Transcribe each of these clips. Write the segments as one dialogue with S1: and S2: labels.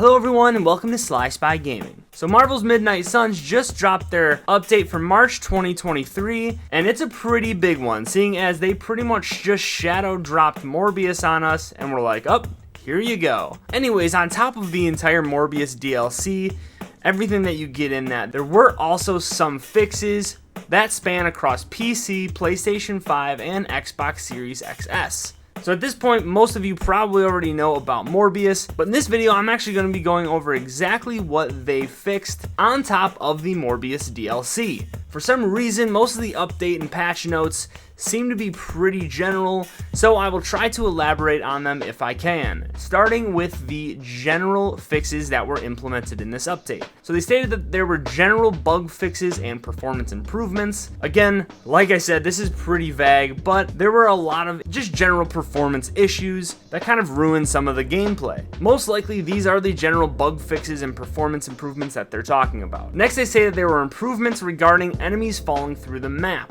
S1: Hello everyone and welcome to Sly Spy Gaming. So Marvel's Midnight Suns just dropped their update for March 2023, and it's a pretty big one, seeing as they pretty much just shadow dropped Morbius on us, and we're like, oh, here you go. Anyways, on top of the entire Morbius DLC, everything that you get in that, there were also some fixes that span across PC, PlayStation 5, and Xbox Series XS. So at this point, most of you probably already know about Morbius, but in this video, I'm actually going to be going over exactly what they fixed on top of the Morbius DLC. For some reason, most of the update and patch notes seem to be pretty general, so I will try to elaborate on them if I can, starting with the general fixes that were implemented in this update. So they stated that there were general bug fixes and performance improvements. Again, like I said, this is pretty vague, but there were a lot of just general performance issues that kind of ruined some of the gameplay. Most likely, these are the general bug fixes and performance improvements that they're talking about. Next, they say that there were improvements regarding enemies falling through the map.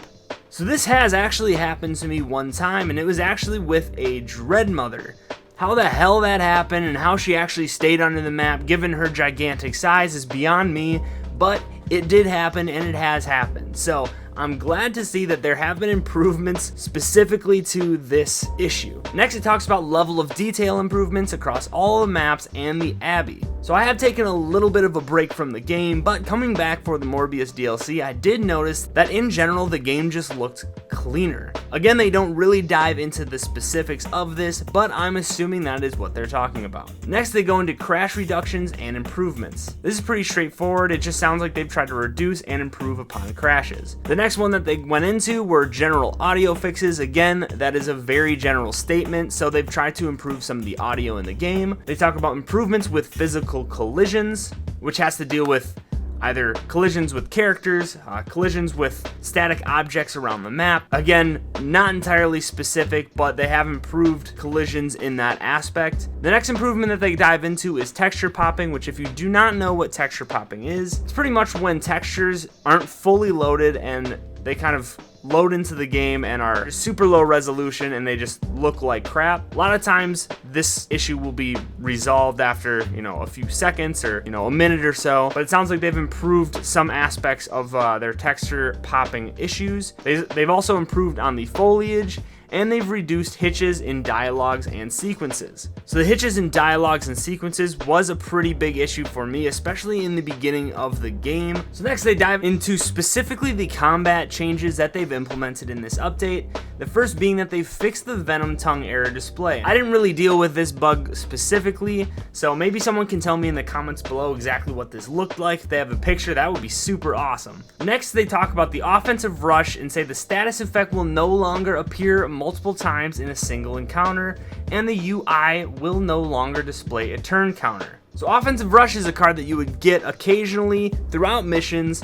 S1: So this has actually happened to me one time, and it was actually with a Dreadmother. How the hell that happened and how she actually stayed under the map given her gigantic size is beyond me, but it did happen and it has happened. So I'm glad to see that there have been improvements specifically to this issue. Next, it talks about level of detail improvements across all the maps and the Abbey. So I have taken a little bit of a break from the game, but coming back for the Morbius DLC, I did notice that in general, the game just looked cleaner. Again, they don't really dive into the specifics of this, but I'm assuming that is what they're talking about. Next, they go into crash reductions and improvements. This is pretty straightforward. It just sounds like they've tried to reduce and improve upon crashes. The next one that they went into were general audio fixes. Again, that is a very general statement, so they've tried to improve some of the audio in the game. They talk about improvements with physical collisions, which has to deal with either collisions with characters, collisions with static objects around the map. Again, not entirely specific, but they have improved collisions in that aspect. The next improvement that they dive into is texture popping, which if you do not know what texture popping is, it's pretty much when textures aren't fully loaded and they kind of load into the game and are super low resolution and they just look like crap. A lot of times this issue will be resolved after, a few seconds or, a minute or so, but it sounds like they've improved some aspects of their texture popping issues. They've also improved on the foliage, and they've reduced hitches in dialogues and sequences. So the hitches in dialogues and sequences was a pretty big issue for me, especially in the beginning of the game. So next they dive into specifically the combat changes that they've implemented in this update. The first being that they fixed the Venom tongue error display. I didn't really deal with this bug specifically, so maybe someone can tell me in the comments below exactly what this looked like. If they have a picture, that would be super awesome. Next, they talk about the offensive rush and say the status effect will no longer appear multiple times in a single encounter, and the UI will no longer display a turn counter. So offensive rush is a card that you would get occasionally throughout missions,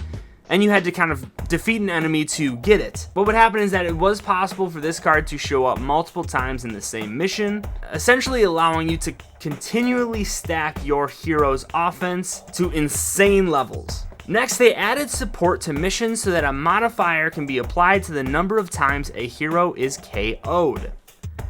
S1: and you had to kind of defeat an enemy to get it. What would happen is that it was possible for this card to show up multiple times in the same mission, essentially allowing you to continually stack your hero's offense to insane levels. Next, they added support to missions so that a modifier can be applied to the number of times a hero is KO'd.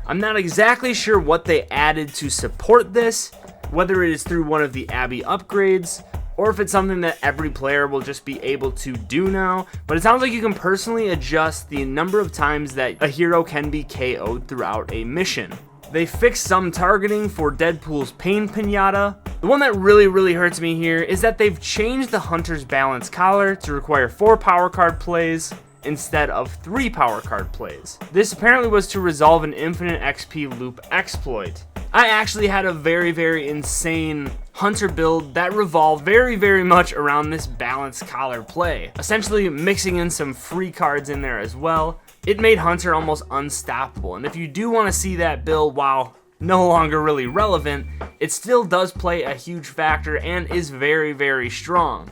S1: I'm not exactly sure what they added to support this, whether it is through one of the Abbey upgrades, or if it's something that every player will just be able to do now, but it sounds like you can personally adjust the number of times that a hero can be KO'd throughout a mission. They fixed some targeting for Deadpool's Pain Pinata. The one that really hurts me here is that they've changed the Hunter's Balance Collar to require 4 power card plays instead of 3 power card plays. This apparently was to resolve an infinite XP loop exploit. I actually had a very insane Hunter build that revolved very much around this balance collar play, essentially mixing in some free cards in there as well. It made Hunter almost unstoppable, and if you do want to see that build, while no longer really relevant, it still does play a huge factor and is very strong.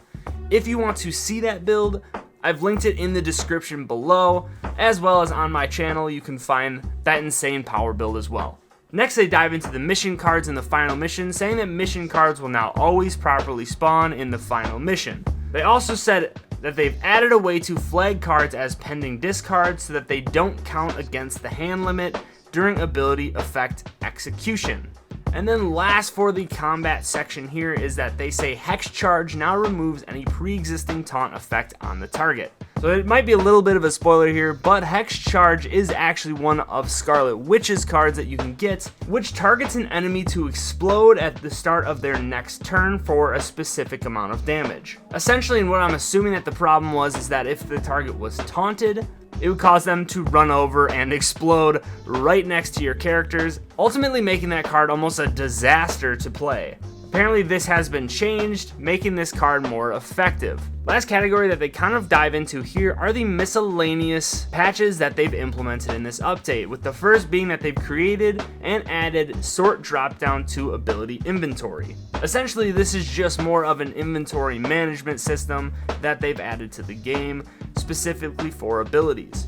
S1: If you want to see that build, I've linked it in the description below, as well as on my channel you can find that insane power build as well. Next, they dive into the mission cards in the final mission, saying that mission cards will now always properly spawn in the final mission. They also said that they've added a way to flag cards as pending discards so that they don't count against the hand limit during ability effect execution. And then last for the combat section here is that they say Hex Charge now removes any pre-existing taunt effect on the target. So it might be a little bit of a spoiler here, but Hex Charge is actually one of Scarlet Witch's cards that you can get, which targets an enemy to explode at the start of their next turn for a specific amount of damage. Essentially, and what I'm assuming that the problem was is that if the target was taunted, it would cause them to run over and explode right next to your characters, ultimately making that card almost a disaster to play. Apparently this has been changed, making this card more effective. Last category that they kind of dive into here are the miscellaneous patches that they've implemented in this update, with the first being that they've created and added sort dropdown to ability inventory. Essentially, this is just more of an inventory management system that they've added to the game, specifically for abilities.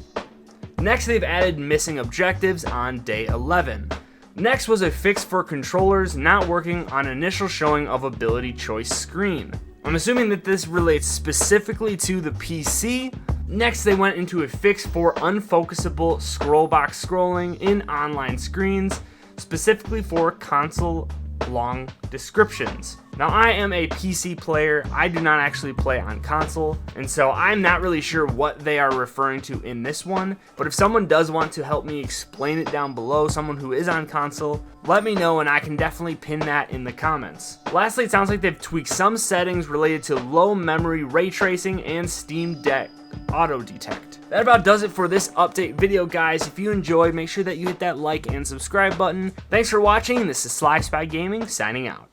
S1: Next, they've added missing objectives on day 11. Next was a fix for controllers not working on initial showing of ability choice screen. I'm assuming that this relates specifically to the PC. Next, they went into a fix for unfocusable scroll box scrolling in online screens, specifically for console long descriptions. Now, I am a PC player. I do not actually play on console, and so I'm not really sure what they are referring to in this one, but if someone does want to help me explain it down below, someone who is on console, let me know and I can definitely pin that in the comments. Lastly, it sounds like they've tweaked some settings related to low memory ray tracing and Steam Deck auto detect. That about does it for this update video, guys. If you enjoyed, make sure that you hit that like and subscribe button. Thanks for watching. This is Sly Spy Gaming signing out.